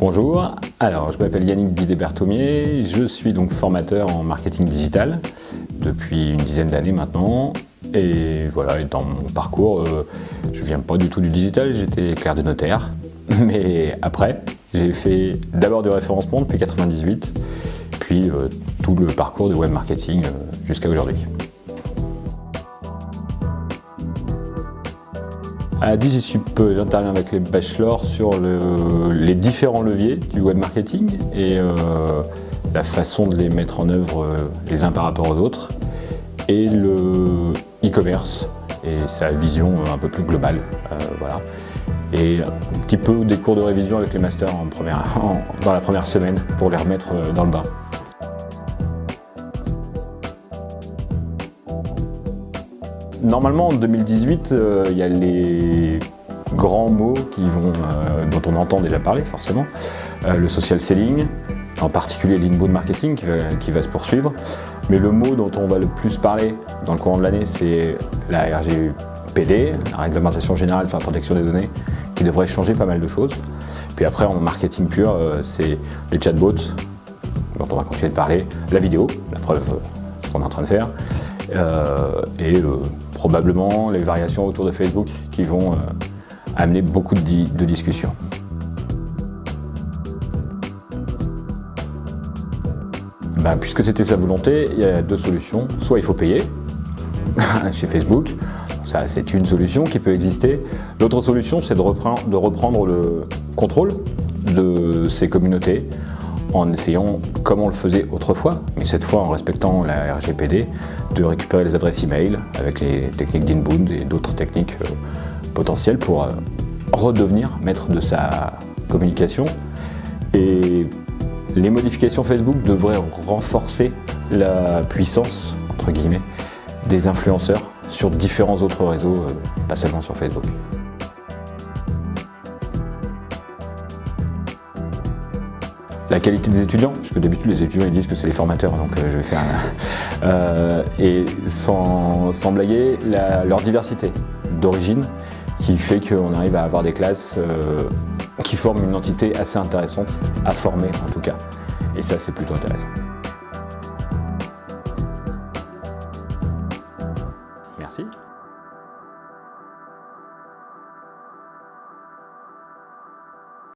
Bonjour, alors je m'appelle Yannick Guidet-Berthomier, je suis donc formateur en marketing digital depuis une dizaine d'années maintenant. Et voilà, et dans mon parcours, je viens pas du tout du digital, j'étais clerc de notaire. Mais après, j'ai fait d'abord du référencement depuis 1998, puis tout le parcours de web marketing jusqu'à aujourd'hui. À Digisup, j'interviens avec les bachelors sur les différents leviers du web marketing et la façon de les mettre en œuvre les uns par rapport aux autres, et le e-commerce et sa vision un peu plus globale. Voilà. Et un petit peu des cours de révision avec les masters dans la première semaine pour les remettre dans le bain. Normalement, en 2018, il y a les grands mots dont on entend déjà parler forcément. Le social selling, en particulier l'inbound marketing qui va se poursuivre. Mais le mot dont on va le plus parler dans le courant de l'année, c'est la RGPD, la Réglementation Générale sur la Protection des Données, qui devrait changer pas mal de choses. Puis après, en marketing pur, c'est les chatbots, dont on va continuer de parler, la vidéo, la preuve, ce qu'on est en train de faire, et probablement les variations autour de Facebook qui vont amener beaucoup de discussions. Puisque c'était sa volonté, il y a deux solutions. Soit il faut payer chez Facebook, ça c'est une solution qui peut exister. L'autre solution, c'est de reprendre le contrôle de ces communautés en essayant, comme on le faisait autrefois, mais cette fois en respectant la RGPD, de récupérer les adresses email avec les techniques d'inbound et d'autres techniques potentielles pour redevenir maître de sa communication. Et les modifications Facebook devraient renforcer la puissance, entre guillemets, des influenceurs sur différents autres réseaux, pas seulement sur Facebook. La qualité des étudiants, puisque d'habitude les étudiants ils disent que c'est les formateurs, donc je vais faire et sans blaguer, leur diversité d'origine qui fait qu'on arrive à avoir des classes qui forment une entité assez intéressante à former en tout cas, et ça c'est plutôt intéressant.